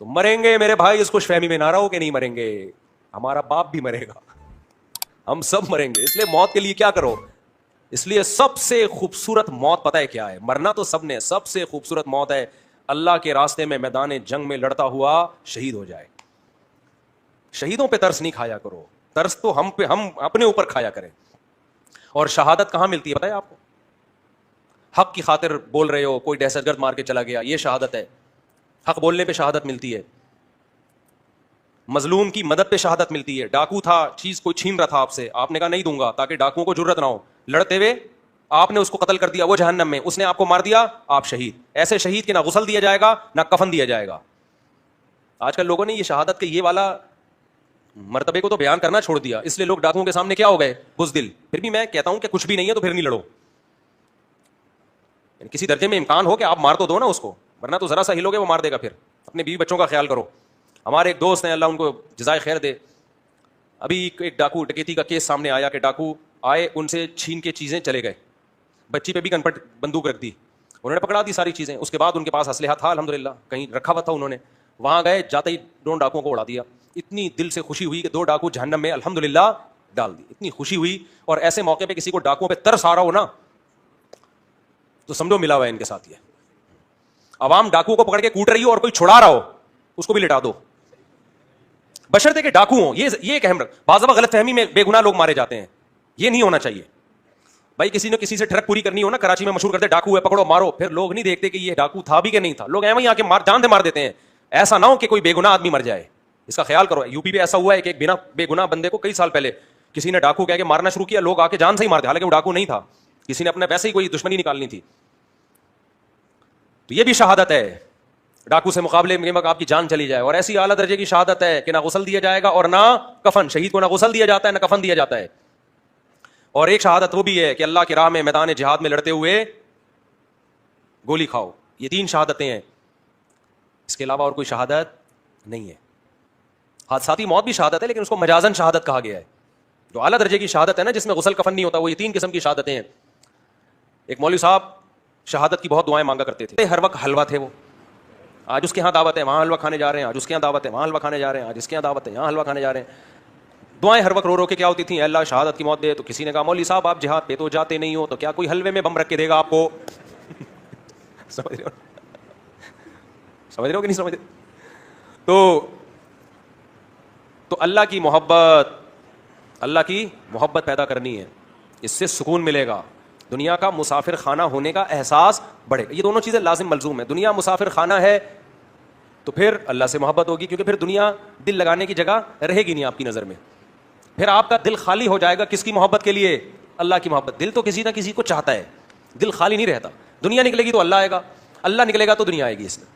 تو مریں گے میرے بھائی، اس خوش فہمی میں نہ رہو کہ نہیں مریں گے، ہمارا باپ بھی مرے گا، ہم سب مریں گے. اس لیے موت کے لیے کیا کرو، اس لیے سب سے خوبصورت موت پتہ ہے کیا ہے؟ مرنا تو سب نے، سب سے خوبصورت موت ہے اللہ کے راستے میں میدان جنگ میں لڑتا ہوا شہید ہو جائے. شہیدوں پہ ترس نہیں کھایا کرو، ترس تو ہم اپنے اوپر کھایا کریں. اور شہادت کہاں ملتی ہے پتہ ہے آپ کو؟ حق کی خاطر بول رہے ہو، کوئی دہشت گرد مار کے چلا گیا، یہ شہادت ہے. حق بولنے پہ شہادت ملتی ہے. مظلوم کی مدد پہ شہادت ملتی ہے. ڈاکو تھا، چیز کوئی چھین رہا تھا آپ سے، آپ نے کہا نہیں دوں گا تاکہ ڈاکوؤں کو جرت نہ ہو، لڑتے ہوئے آپ نے اس کو قتل کر دیا، وہ جہنم میں، اس نے آپ کو مار دیا، آپ شہید. ایسے شہید کے نہ غسل دیا جائے گا نہ کفن دیا جائے گا. آج کل لوگوں نے یہ شہادت کے یہ والا مرتبے کو تو بیان کرنا چھوڑ دیا، اس لیے لوگ ڈاکوؤں کے سامنے کیا ہو گئے؟ بزدل. پھر بھی میں کہتا ہوں کہ کچھ بھی نہیں ہے تو پھر نہیں لڑو. کسی درجے میں امکان ہو کہ آپ مار تو دو نا اس کو، ورنہ تو ذرا سا ہلو گے وہ مار دے گا. پھر اپنے بیوی بچوں کا خیال کرو. ہمارے ایک دوست ہیں، اللہ ان کو جزائے خیر دے، ابھی ایک ڈاکو ڈکیتی کا کیس سامنے آیا کہ ڈاکو آئے، ان سے چھین کے چیزیں چلے گئے، بچی پہ بھی گن پٹ بندوق رکھ دی، انہوں نے پکڑا دی ساری چیزیں. اس کے بعد ان کے پاس اسلحہ تھا الحمدللہ، کہیں رکھا ہوا تھا انہوں نے. وہاں گئے، جاتے ہی 2 ڈاکوؤں کو اڑا دیا. اتنی دل سے خوشی ہوئی کہ 2 ڈاکو جہنم میں الحمدللہ ڈال دی، اتنی خوشی ہوئی. اور ایسے موقع پہ کسی کو ڈاکوؤں پہ ترس آ رہا ہو نا تو سمجھو ملا ہوا ہے ان کے ساتھ. یہ عوام ڈاکو کو پکڑ کے کوٹ رہی ہو اور کوئی چھڑا رہا ہو اس کو بھی لٹا دو، بشرطے کہ ڈاکو ہوں. یہ ایک اہم بعض دفعہ غلط فہمی میں بے گناہ لوگ مارے جاتے ہیں، یہ نہیں ہونا چاہیے. بھائی کسی نے کسی سے ٹرک پوری کرنی ہو نا، کراچی میں مشہور کرتے ڈاکو ہے پکڑو مارو، پھر لوگ نہیں دیکھتے کہ یہ ڈاکو تھا بھی کہ نہیں تھا، لوگ ایویں آ کے جان سے مار دیتے ہیں. ایسا نہ ہو کہ کوئی بے گناہ آدمی مر جائے، اس کا خیال کرو. یو پی پہ ایسا ہوا ہے کہ ایک بنا بے گناہ بندے کو کئی سال پہلے کسی نے ڈاکو کہہ کے مارنا شروع کیا، لوگ آ کے جان سے ہی مار دیا، حالانکہ وہ ڈاکو نہیں تھا، کسی نے اپنے ویسے ہی کوئی دشمنی نکالنی تھی. تو یہ بھی شہادت ہے، ڈاکو سے مقابلے میں آپ کی جان چلی جائے. اور ایسی اعلیٰ درجے کی شہادت ہے کہ نہ غسل دیا جائے گا اور نہ کفن. شہید کو نہ غسل دیا جاتا ہے نہ کفن دیا جاتا ہے. اور ایک شہادت وہ بھی ہے کہ اللہ کی راہ میں میدان جہاد میں لڑتے ہوئے گولی کھاؤ. یہ 3 شہادتیں ہیں، اس کے علاوہ اور کوئی شہادت نہیں ہے. حادثاتی موت بھی شہادت ہے لیکن اس کو مجازن شہادت کہا گیا ہے. جو اعلیٰ درجے کی شہادت ہے نا، جس میں غسل کفن نہیں ہوتا، وہ یہ 3 قسم کی شہادتیں ہیں. ایک مولوی صاحب شہادت کی بہت دعائیں مانگا کرتے تھے، ہر وقت حلوہ تھے وہ. آج اس کے ہاں دعوت ہے، وہاں حلوہ کھانے جا رہے ہیں، آج اس کے ہاں دعوت ہے، وہاں حلوہ کھانے جا رہے ہیں، آج اس کے ہاں دعوت ہے، یہاں حلوہ کھانے جا رہے ہیں. دعائیں ہر وقت رو رو کے کیا ہوتی تھیں؟ اللہ شہادت کی موت دے. تو کسی نے کہا مولوی صاحب آپ جہاد پہ تو جاتے نہیں ہو، تو کیا کوئی حلوے میں بم رکھ کے دے گا آپ کو؟ سمجھ رہے ہو کہ نہیں سمجھ رہے؟ تو اللہ کی محبت پیدا کرنی ہے، اس سے سکون ملے گا. دنیا کا مسافر خانہ ہونے کا احساس بڑھے گا. یہ دونوں چیزیں لازم ملزوم ہیں. دنیا مسافر خانہ ہے تو پھر اللہ سے محبت ہوگی، کیونکہ پھر دنیا دل لگانے کی جگہ رہے گی نہیں آپ کی نظر میں. پھر آپ کا دل خالی ہو جائے گا کس کی محبت کے لیے؟ اللہ کی محبت. دل تو کسی نہ کسی کو چاہتا ہے، دل خالی نہیں رہتا. دنیا نکلے گی تو اللہ آئے گا، اللہ نکلے گا تو دنیا آئے گی. اس میں